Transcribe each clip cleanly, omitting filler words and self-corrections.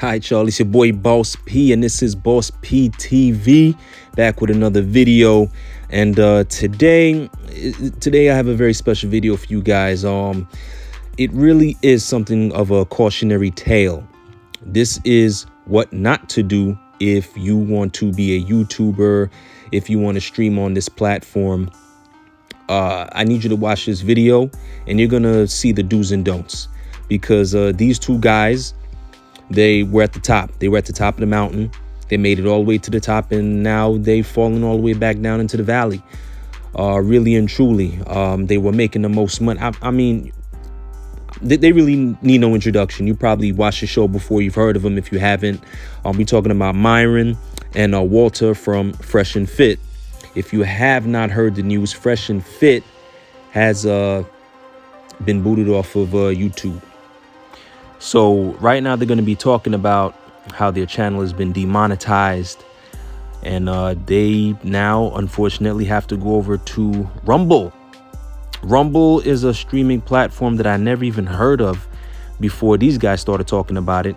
Hi, y'all. It's your boy Boss P, and this is BossP Tv, back with another video. And today I have a very special video for you guys. It really is something of a cautionary tale. This is what not to do if you want to be a YouTuber, if you want to stream on this platform. I need you to watch this video, and you're gonna see the do's and don'ts, because these two guys, they were at the top. They were at the top of the mountain. They made it all the way to the top, and now they've fallen all the way back down into the valley. Really and truly, they were making the most money. I mean, they really need no introduction. You probably watched the show before. You've heard of them if you haven't. We're talking about Myron and Walter from FRESH&FIT. If you have not heard the news, FRESH&FIT has been booted off of YouTube. So right now they're going to be talking about how their channel has been demonetized, and they now unfortunately have to go over to Rumble. Rumble is a streaming platform that I never even heard of before these guys started talking about it.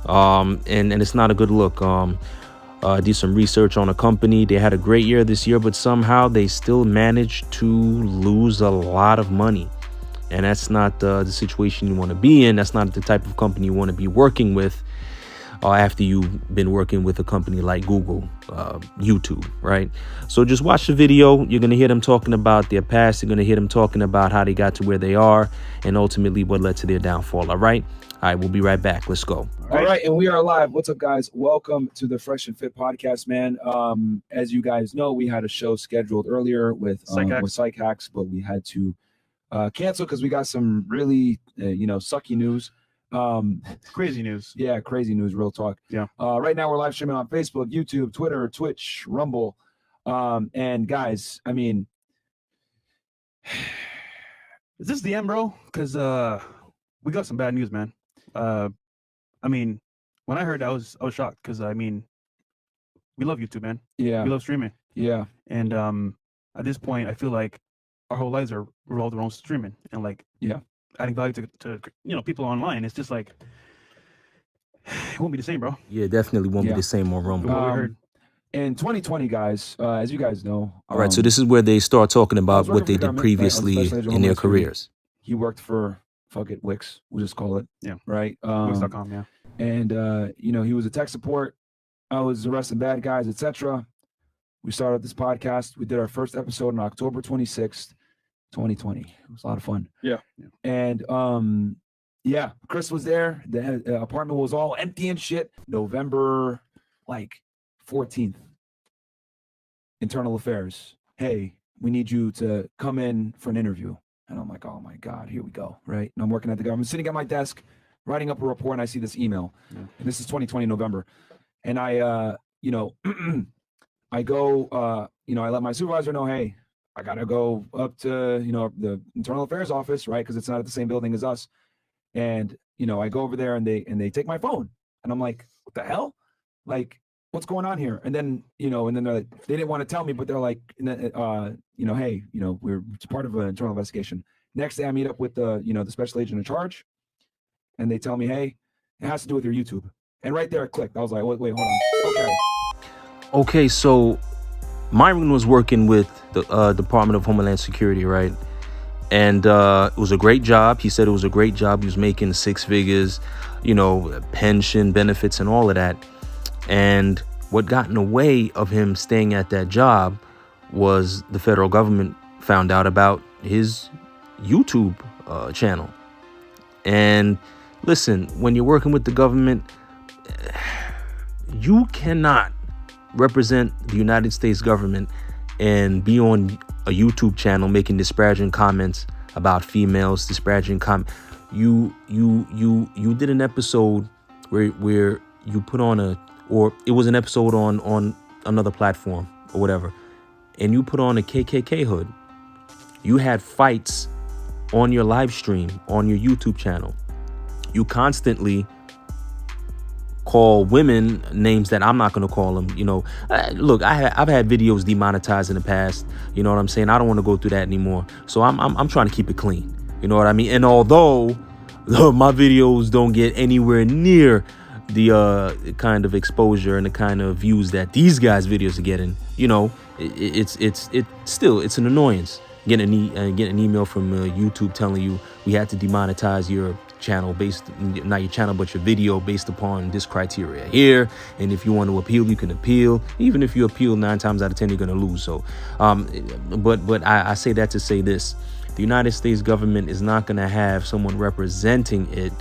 And it's not a good look. Did some research on a company. They had a great year this year, but somehow they still managed to lose a lot of money. And that's not the situation you want to be in. That's not the type of company you want to be working with after you've been working with a company like Google, YouTube, right? So just watch the video. You're going to hear them talking about their past. You're going to hear them talking about how they got to where they are and ultimately what led to their downfall. All right. All right. We'll be right back. Let's go. All right. And we are live. What's up, guys? Welcome to the Fresh&FIT podcast, man. As you guys know, we had a show scheduled earlier with Psych Hacks, but we had to cancel because we got some really, sucky news. Crazy news. Yeah, crazy news, real talk. Yeah. Right now we're live streaming on Facebook, YouTube, Twitter, Twitch, Rumble. And guys, I mean, is this the end, bro? Because we got some bad news, man. I mean, when I heard that, I was shocked, because I mean, we love YouTube, man. Yeah. We love streaming. Yeah. And at this point, I feel like our whole lives are revolved around streaming and adding value to people online. It's just like, it won't be the same, bro. Yeah, definitely won't be the same on Rumble. What we heard. In 2020, guys, as you guys know. All right, so this is where they start talking about what they did previously in their careers. He worked for, fuck it, Wix, we'll just call it. Yeah. Right? Wix.com, yeah. And, he was a tech support. I was arresting bad guys, etc. We started this podcast. We did our first episode on October 26th, 2020. It was a lot of fun. Yeah. And, Chris was there. The apartment was all empty and shit. November, 14th. Internal Affairs. Hey, we need you to come in for an interview. And I'm like, oh my God, here we go. Right. And I'm working at the government, sitting at my desk, writing up a report, and I see this email. Yeah. And this is 2020 November. And I, I go, I let my supervisor know, hey, I got to go up to, the Internal Affairs office, right? Because it's not at the same building as us. And, I go over there and they take my phone. And I'm like, what the hell? Like, what's going on here? And then, and then they're like, they didn't want to tell me, but they're like, hey, we're part of an internal investigation. Next day I meet up with the special agent in charge, and they tell me, hey, it has to do with your YouTube. And right there it clicked. I was like, wait, hold on. Okay, so Myron was working with the Department of Homeland Security, right? And it was a great job. He said it was a great job. He was making 6 figures, pension benefits and all of that. And what got in the way of him staying at that job was the federal government found out about his YouTube channel. And listen, when you're working with the government, you cannot represent the United States government and be on a YouTube channel making disparaging comments about females, disparaging You did an episode where you put on or it was an episode on another platform or whatever, and you put on a KKK hood. You had fights on your live stream on your YouTube channel. You constantly call women names that I'm not going to call them. Look, I've had videos demonetized in the past. You know what I'm saying? I don't want to go through that anymore. So I'm trying to keep it clean. You know what I mean? And although my videos don't get anywhere near the kind of exposure and the kind of views that these guys' videos are getting, you know, it's an annoyance. Getting an email from YouTube telling you we had to demonetize your channel not your channel, but your video based upon this criteria here. And if you want to appeal, you can appeal. Even if you appeal, 9 times out of 10, you're going to lose. So, but I say that to say this: the United States government is not going to have someone representing it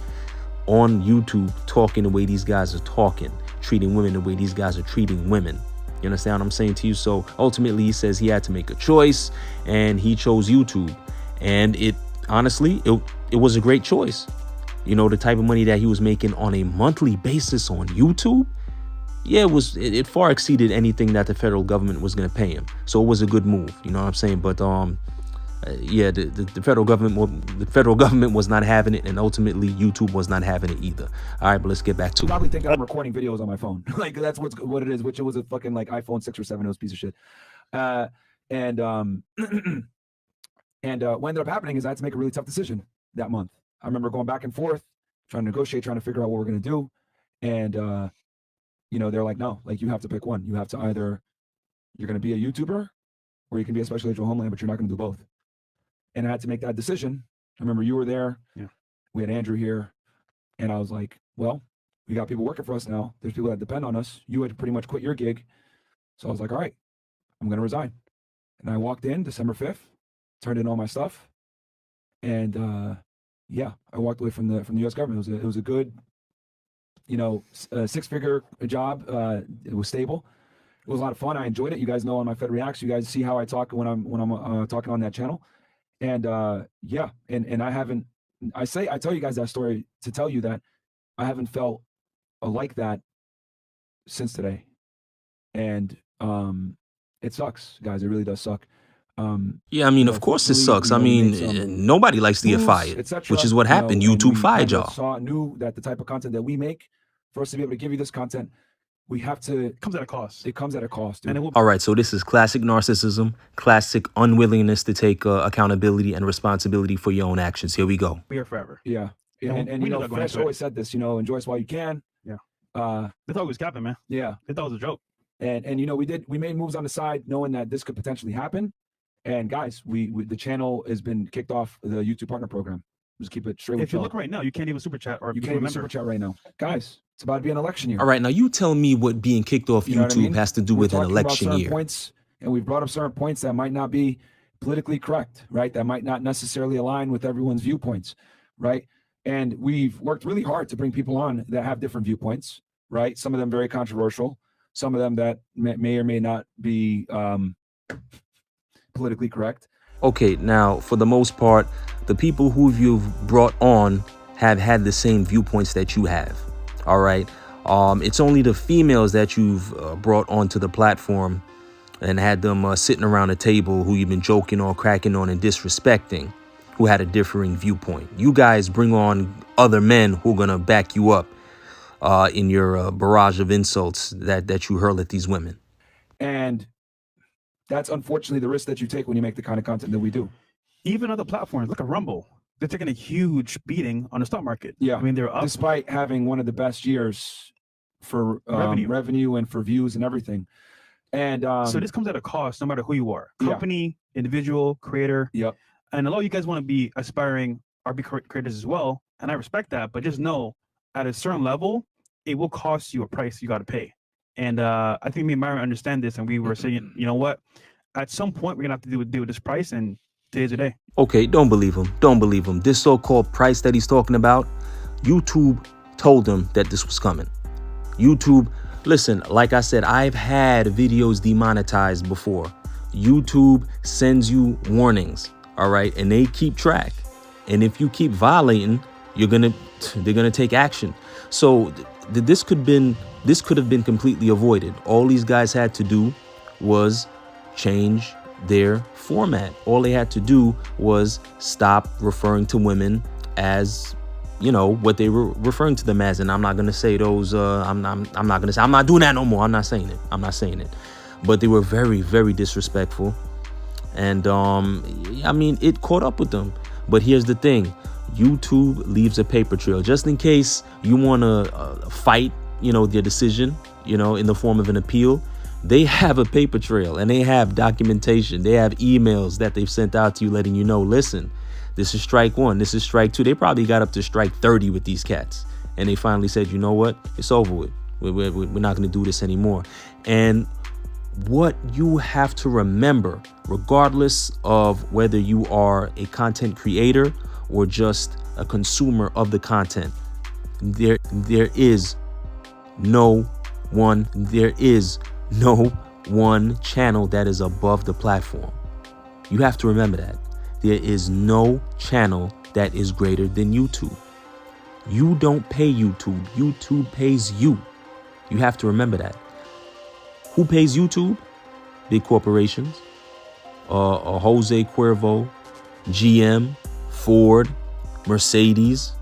on YouTube talking the way these guys are talking, treating women the way these guys are treating women. You understand what I'm saying to you? So ultimately, he says he had to make a choice, and he chose YouTube. And it honestly, it was a great choice. You know, the type of money that he was making on a monthly basis on YouTube, yeah, it far exceeded anything that the federal government was going to pay him. So it was a good move. You know what I'm saying? But yeah, the federal government was not having it, and ultimately YouTube was not having it either. All right, but let's get back to it. Probably think I'm recording videos on my phone. Like that's what it is, which it was a fucking like iPhone 6 or 7. It was a piece of shit. And what ended up happening is I had to make a really tough decision that month. I remember going back and forth, trying to negotiate, trying to figure out what we're going to do. And, you know, they're like, no, like you have to pick one. You have to either, you're going to be a YouTuber or you can be a special agent of Homeland, but you're not going to do both. And I had to make that decision. I remember you were there. Yeah. We had Andrew here. And I was like, well, we got people working for us now. There's people that depend on us. You had pretty much quit your gig. So I was like, all right, I'm going to resign. And I walked in December 5th, turned in all my stuff. And, yeah, I walked away from the U.S. government. It was a good, you know, 6-figure job. It was stable. It was a lot of fun. I enjoyed it. You guys know on my Fed Reacts, you guys see how I talk when I'm talking on that channel. And yeah, and I tell you guys that story to tell you that I haven't felt like that since today. And it sucks, guys. It really does suck. Yeah, I mean, of course it sucks. I mean, nobody likes to get fired, which is what happened. YouTube fired y'all. Knew that the type of content that we make, for us to be able to give you this content, we have to. It comes at a cost. It comes at a cost. Dude. All right, so this is classic narcissism, classic unwillingness to take accountability and responsibility for your own actions. Here we go. We are forever. Yeah, and you know, Fresh always said this. You know, enjoy us while you can. Yeah. They thought it was capping, man. Yeah. They thought it was a joke. And you know, we made moves on the side, knowing that this could potentially happen. And guys, the channel has been kicked off the YouTube Partner Program. Just keep it straight. If you look right now, you can't even super chat, or you can't even super chat right now, guys. It's about to be an election year. All right, now you tell me what being kicked off YouTube has to do with an election year. Points, and we've brought up certain points that might not be politically correct, right? That might not necessarily align with everyone's viewpoints, right? And we've worked really hard to bring people on that have different viewpoints, right? Some of them very controversial, some of them that may or may not be politically correct. Okay, now for the most part, the people who you've brought on have had the same viewpoints that you have. All right. It's only the females that you've brought onto the platform and had them sitting around a table who you've been joking on, cracking on, and disrespecting, who had a differing viewpoint. You guys bring on other men who are going to back you up in your barrage of insults that you hurl at these women. And that's unfortunately the risk that you take when you make the kind of content that we do. Even other platforms, look at Rumble. They're taking a huge beating on the stock market. Yeah. I mean, they're up. Despite having one of the best years for revenue and for views and everything. And so this comes at a cost, no matter who you are. Company, individual, creator. Yep. And a lot of you guys want to be aspiring RB creators as well. And I respect that. But just know, at a certain level, it will cost you a price you got to pay. And I think me and Myron understand this. And we were saying, you know what? At some point, we're going to have to deal with this price. And today's the day. Okay, don't believe him. Don't believe him. This so-called price that he's talking about, YouTube told him that this was coming. YouTube, listen, like I said, I've had videos demonetized before. YouTube sends you warnings, all right? And they keep track. And if you keep violating, they're gonna take action. So this could have been completely avoided. All these guys had to do was change their format. All they had to do was stop referring to women as, you know, what they were referring to them as. And I'm not gonna say those. I'm not doing that no more. I'm not saying it. But they were very, very disrespectful. And I mean, it caught up with them. But here's the thing: YouTube leaves a paper trail just in case you want to fight, their decision, in the form of an appeal. They have a paper trail and they have documentation. They have emails that they've sent out to you letting you know, listen, this is strike 1. This is strike 2. They probably got up to strike 30 with these cats. And they finally said, you know what? It's over with. We're not going to do this anymore. And what you have to remember, regardless of whether you are a content creator or just a consumer of the content, there is no one channel that is above the platform. You have to remember that. There is no channel that is greater than YouTube. You don't pay YouTube. YouTube pays you. You have to remember that. Who pays YouTube? Big corporations. Jose Cuervo, GM, Ford, Mercedes,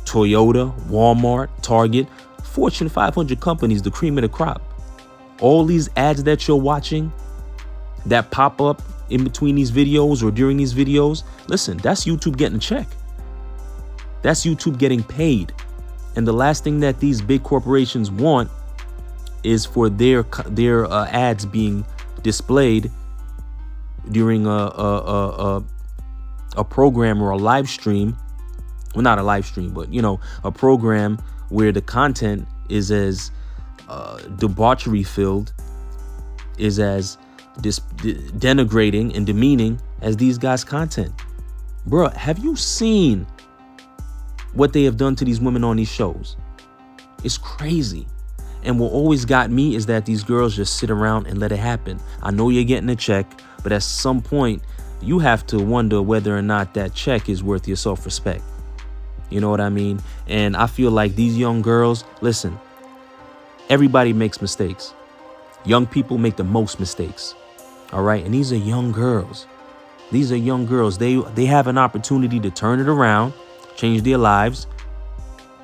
Toyota, Walmart, Target, Fortune 500 companies, the cream of the crop. All these ads that you're watching that pop up in between these videos or during these videos, listen, that's YouTube getting a check. That's YouTube getting paid. And the last thing that these big corporations want is for their ads being displayed during a program or a live stream. Well, not a live stream, but a program where the content is as debauchery filled, is as denigrating and demeaning as these guys' content. Bruh, have you seen what they have done to these women on these shows? It's crazy. And what always got me is that these girls just sit around and let it happen. I know you're getting a check, but at some point you have to wonder whether or not that check is worth your self-respect. You know what I mean? And I feel like these young girls, listen, everybody makes mistakes. Young people make the most mistakes. All right. And these are young girls. These are young girls. They have an opportunity to turn it around, change their lives,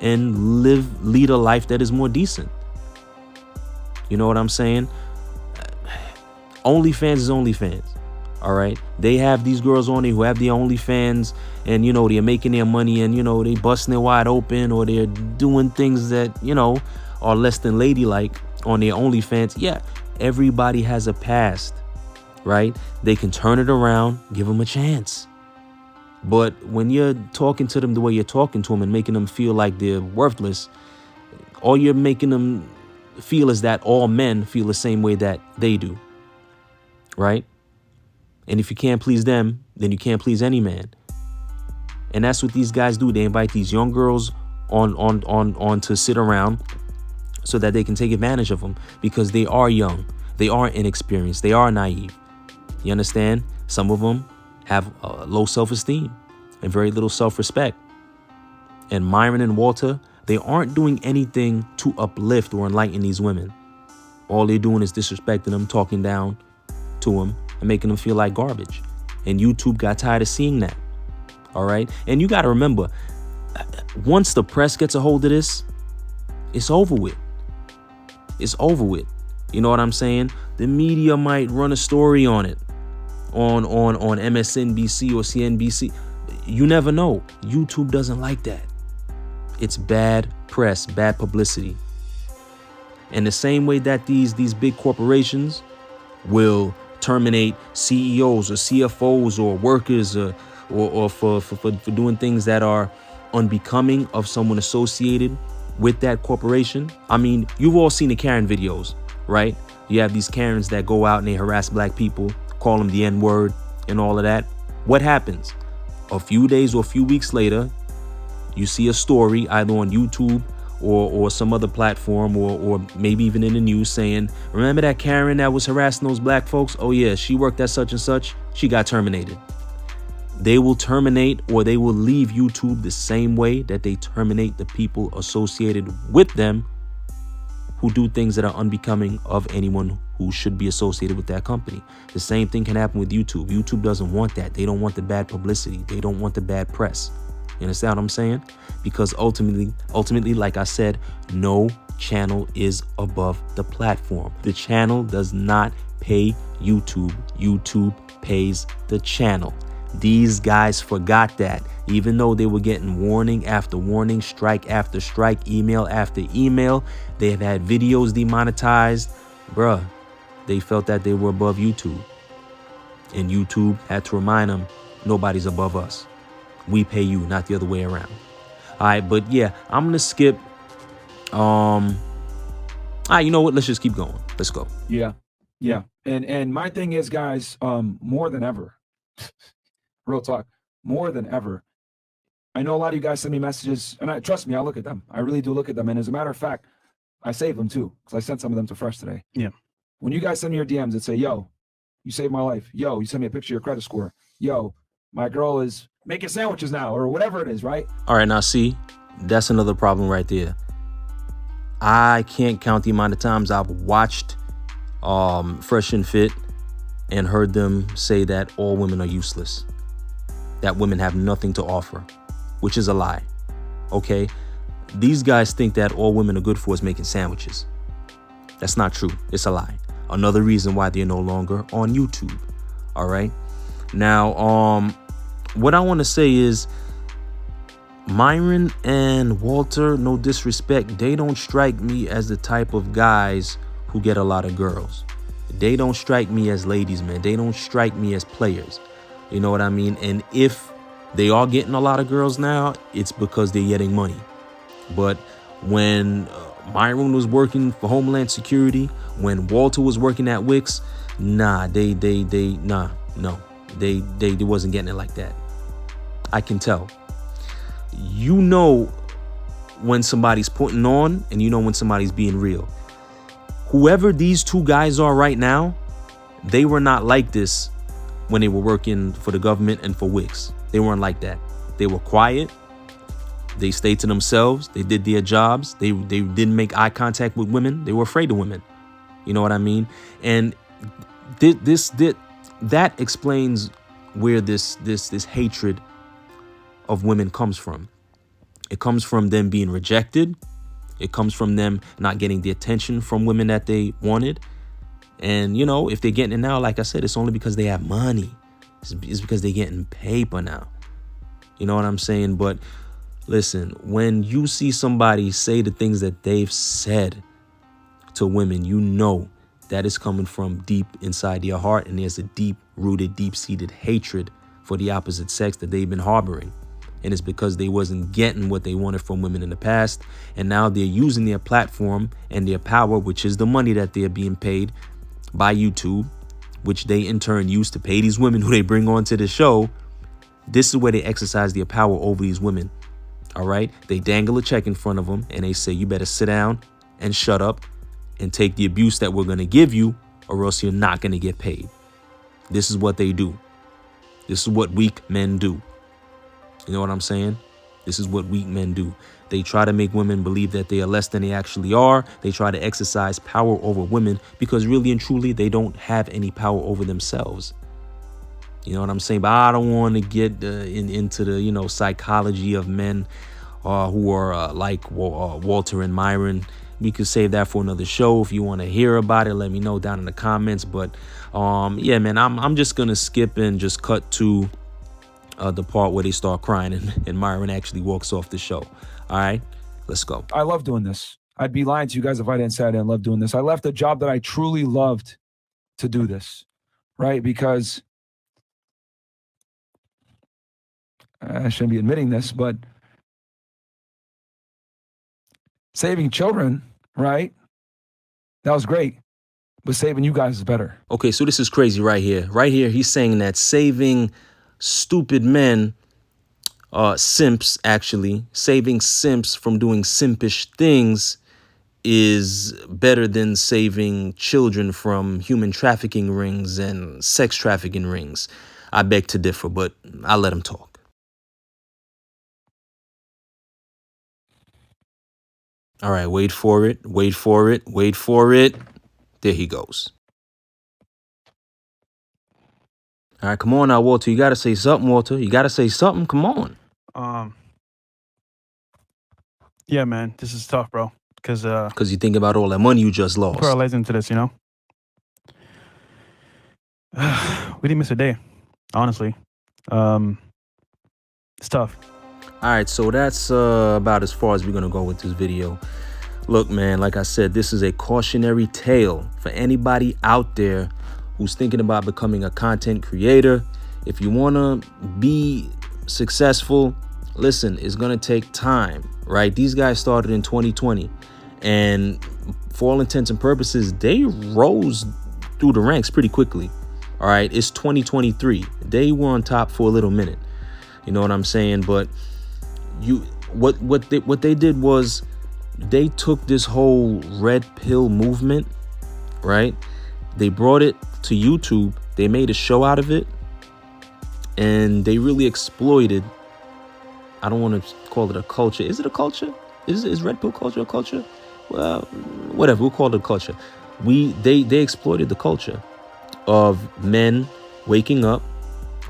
and lead a life that is more decent. You know what I'm saying? OnlyFans is OnlyFans. All right. They have these girls on there who have their OnlyFans and, they're making their money and, they busting it wide open, or they're doing things that, are less than ladylike on their OnlyFans. Yeah, everybody has a past, right? They can turn it around, give them a chance. But when you're talking to them the way you're talking to them and making them feel like they're worthless, all you're making them feel is that all men feel the same way that they do, right? And if you can't please them, then you can't please any man. And that's what these guys do. They invite these young girls on to sit around so that they can take advantage of them, because they are young, they are inexperienced, they are naive. You understand? Some of them have low self-esteem and very little self-respect. And Myron and Walter, they aren't doing anything to uplift or enlighten these women. All they're doing is disrespecting them, talking down to them, and making them feel like garbage. And YouTube got tired of seeing that. All right. And you got to remember, once the press gets a hold of this, it's over with. It's over with. You know what I'm saying? The media might run a story on it on MSNBC or CNBC. You never know. YouTube doesn't like that. It's bad press, bad publicity. And the same way that these big corporations will terminate CEOs or CFOs or workers or for doing things that are unbecoming of someone associated with that corporation. I mean, you've all seen the Karen videos, right? You have these Karens that go out and they harass black people, call them the N-word and all of that. What happens? A few days or a few weeks later, you see a story either on YouTube or some other platform or maybe even in the news saying, remember that Karen that was harassing those black folks? Oh yeah, she worked at such and such. She got terminated. They will terminate, or they will leave YouTube the same way that they terminate the people associated with them who do things that are unbecoming of anyone who should be associated with that company. The same thing can happen with YouTube. YouTube doesn't want that. They don't want the bad publicity. They don't want the bad press. You understand what I'm saying? Because ultimately, like I said, no channel is above the platform. The channel does not pay YouTube. YouTube pays the channel. These guys forgot that. Even though they were getting warning after warning, strike after strike, email after email, they have had videos demonetized. Bruh, they felt that they were above YouTube. And YouTube had to remind them, nobody's above us. We pay you, not the other way around. All right, but yeah, I'm going to skip. All right, you know what? Let's just keep going. Let's go. Yeah. And my thing is, guys, more than ever, real talk, more than ever, I know a lot of you guys send me messages, and trust me, I look at them. I really do look at them. And as a matter of fact, I save them too, because I sent some of them to Fresh today. Yeah. When you guys send me your DMs that say, yo, you saved my life. Yo, you send me a picture of your credit score. Yo, my girl is making sandwiches now, or whatever it is, right? All right, now see, that's another problem right there. I can't count the amount of times I've watched Fresh and Fit and heard them say that all women are useless, that women have nothing to offer, which is a lie. Okay, these guys think that all women are good for is making sandwiches. That's not true. It's a lie. Another reason why they're no longer on YouTube. All right. Now, what I want to say is Myron and Walter, no disrespect, they don't strike me as the type of guys who get a lot of girls. They don't strike me as ladies, man. They don't strike me as players. You know what I mean? And if they are getting a lot of girls now, it's because they're getting money. But when Myron was working for Homeland Security, when Walter was working at Wix, nah, they wasn't getting it like that. I can tell. You know when somebody's putting on, and you know when somebody's being real. Whoever these two guys are right now, they were not like this when they were working for the government and for Wix. They weren't like that. They were quiet. They stayed to themselves. They did their jobs. They didn't make eye contact with women. They were afraid of women. You know what I mean? And that explains where this hatred of women comes from. It comes from them being rejected. It comes from them not getting the attention from women that they wanted. And, you know, if they're getting it now, like I said, it's only because they have money. It's because they're getting paper now. You know what I'm saying? But listen, when you see somebody say the things that they've said to women, you know that is coming from deep inside their heart. And there's a deep-rooted, deep-seated hatred for the opposite sex that they've been harboring. And it's because they wasn't getting what they wanted from women in the past. And now they're using their platform and their power, which is the money that they're being paid by YouTube, which they in turn use to pay these women who they bring onto the show. This is where they exercise their power over these women. All right. They dangle a check in front of them and they say, you better sit down and shut up and take the abuse that we're going to give you, or else you're not going to get paid. This is what they do. This is what weak men do. You know what I'm saying? This is what weak men do. They try to make women believe that they are less than they actually are. They try to exercise power over women because really and truly, they don't have any power over themselves. You know what I'm saying? But I don't want to get into the, psychology of men who are like Walter and Myron. We could save that for another show. If you want to hear about it, let me know down in the comments. But yeah, man, I'm just going to skip and just cut to the part where they start crying and Myron actually walks off the show. All right, let's go. I love doing this. I'd be lying to you guys if I didn't say I didn't love doing this. I left a job that I truly loved to do this, right? Because I shouldn't be admitting this, but saving children, right? That was great. But saving you guys is better. Okay, so this is crazy right here. Right here, he's saying that saving stupid men, simps actually, saving simps from doing simpish things is better than saving children from human trafficking rings and sex trafficking rings. I beg to differ, but I'll let him talk. All right, wait for it. There he goes. All right, come on now, Walter. You got to say something, Walter. You got to say something. Come on. Yeah, man, this is tough, bro. Because you think about all that money you just lost. Put our lives into this, We didn't miss a day, honestly. It's tough. All right, so that's about as far as we're gonna go with this video. Look, man, like I said, this is a cautionary tale for anybody out there who's thinking about becoming a content creator. If you wanna be successful, listen, it's gonna take time, right? These guys started in 2020, and for all intents and purposes, they rose through the ranks pretty quickly. All right, it's 2023. They were on top for a little minute. You know what I'm saying? But what they did was they took this whole red pill movement, right? They brought it to YouTube. They made a show out of it, and they really exploited. I don't want to call it a culture. Is it a culture? Is red pill culture a culture? Well, whatever. We'll call it a culture. They exploited the culture of men waking up,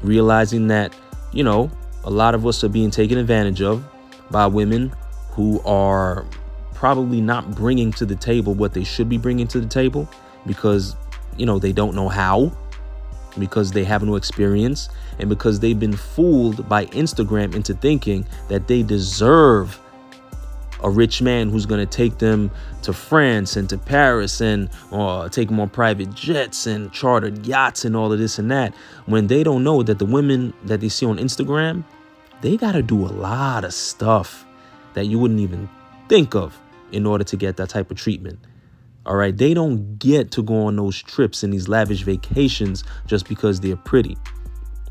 realizing that, you know, a lot of us are being taken advantage of by women who are probably not bringing to the table what they should be bringing to the table because, you know, they don't know how, because they have no experience, and because they've been fooled by Instagram into thinking that they deserve a rich man who's going to take them to France and to Paris and take them on private jets and chartered yachts and all of this and that, when they don't know that the women that they see on Instagram, they got to do a lot of stuff that you wouldn't even think of in order to get that type of treatment. All right. They don't get to go on those trips and these lavish vacations just because they're pretty.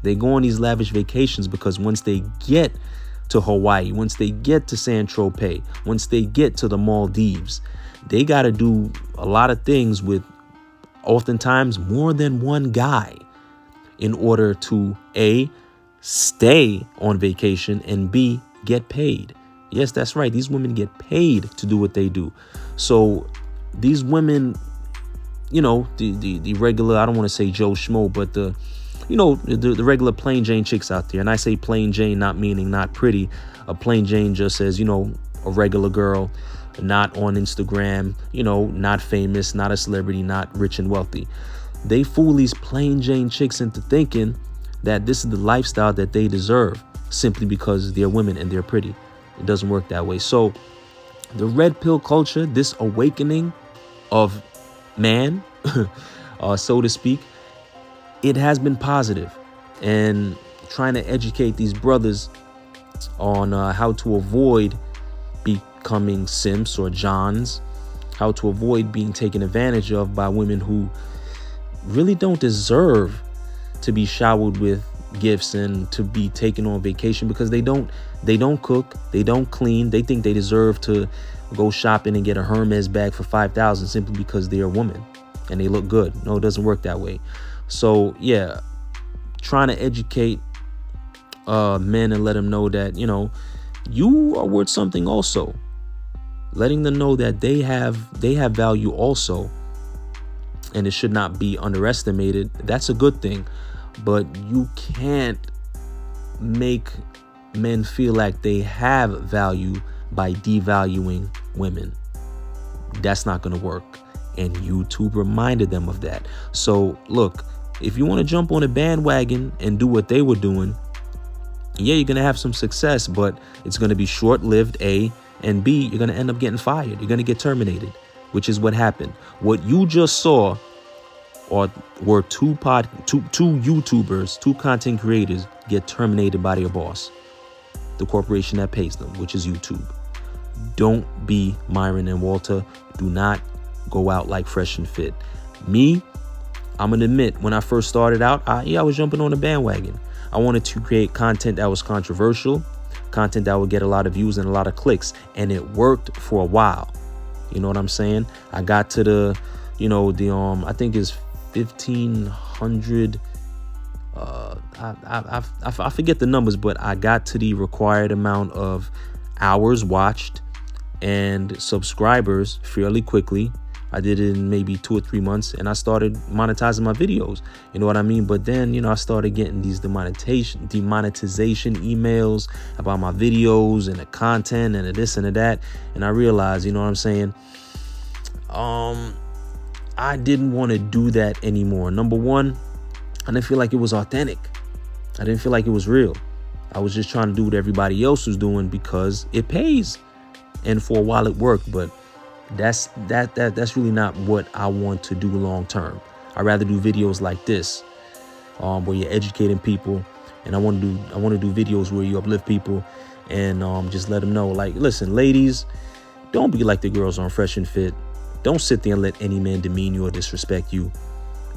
They go on these lavish vacations because once they get to Hawaii, once they get to Saint Tropez, once they get to the Maldives, they got to do a lot of things with oftentimes more than one guy in order to A, stay on vacation, and B, get paid. Yes, that's right. These women get paid to do what they do. So these women, you know, the regular, I don't want to say Joe Schmo, but the regular plain Jane chicks out there. And I say plain Jane, not meaning not pretty. A plain Jane just says, you know, a regular girl, not on Instagram, you know, not famous, not a celebrity, not rich and wealthy. They fool these plain Jane chicks into thinking that this is the lifestyle that they deserve simply because they're women and they're pretty. It doesn't work that way. So the red pill culture, this awakening of man, so to speak, it has been positive, and trying to educate these brothers on how to avoid becoming simps or johns, how to avoid being taken advantage of by women who really don't deserve to be showered with gifts and to be taken on vacation, because they don't cook, they don't clean. They think they deserve to go shopping and get a Hermes bag for $5,000 simply because they're a woman and they look good. No, it doesn't work that way. So yeah, trying to educate men and let them know that, you know, you are worth something also. Letting them know that they have value also, and it should not be underestimated. That's a good thing, but you can't make men feel like they have value by devaluing women. That's not going to work. And YouTube reminded them of that. So look, if you want to jump on a bandwagon and do what they were doing, yeah, you're going to have some success, but it's going to be short-lived, A, and B, you're going to end up getting fired. You're going to get terminated, which is what happened. What you just saw were two YouTubers, two content creators get terminated by their boss, the corporation that pays them, which is YouTube. Don't be Myron and Walter. Do not go out like Fresh and Fit. Me, I'm gonna admit, when I first started out, I was jumping on the bandwagon. I wanted to create content that was controversial, content that would get a lot of views and a lot of clicks, and it worked for a while. You know what I'm saying? I got to the, I think it's 1,500. I forget the numbers, but I got to the required amount of hours watched and subscribers fairly quickly. I did it in maybe 2 or 3 months, and I started monetizing my videos. You know what I mean? But then, I started getting these demonetization emails about my videos and the content and the this and the that. And I realized, you know what I'm saying? I didn't want to do that anymore. Number one, I didn't feel like it was authentic. I didn't feel like it was real. I was just trying to do what everybody else was doing because it pays. And for a while it worked, but that's really not what I want to do long term. I'd rather do videos like this, where you're educating people, and I want to do videos where you uplift people and just let them know, like, listen, ladies, don't be like the girls on Fresh and Fit. Don't sit there and let any man demean you or disrespect you.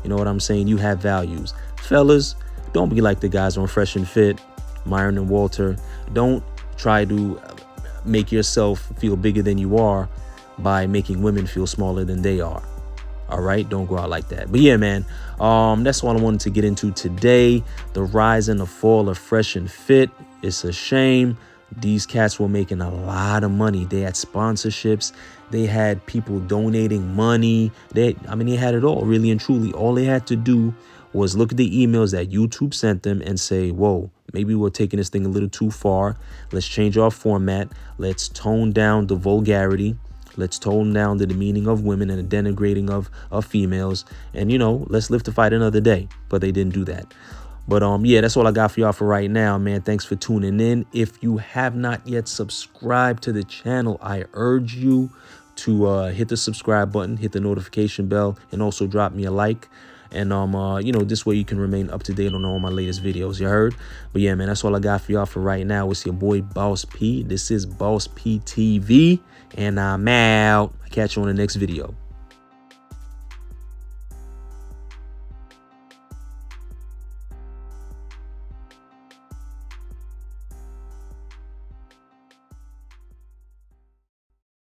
You know what I'm saying? You have values. Fellas, don't be like the guys on Fresh and Fit, Myron and Walter. Don't try to make yourself feel bigger than you are by making women feel smaller than they are. All right, don't go out like that. But yeah, man, that's all I wanted to get into today. The rise and the fall of Fresh and Fit. It's a shame. These cats were making a lot of money. They had sponsorships. They had people donating money. They had it all, really and truly. All they had to do was look at the emails that YouTube sent them and say, whoa, maybe we're taking this thing a little too far. Let's change our format. Let's tone down the vulgarity. Let's tone down the demeaning of women and the denigrating of females. And, let's live to fight another day. But they didn't do that. But yeah, that's all I got for y'all for right now, man. Thanks for tuning in. If you have not yet subscribed to the channel, I urge you to hit the subscribe button, hit the notification bell, and also drop me a like. And this way you can remain up to date on all my latest videos. You heard? But yeah, man, that's all I got for y'all for right now. It's your boy Boss P. This is BossP TV, and I'm out. I'll catch you on the next video.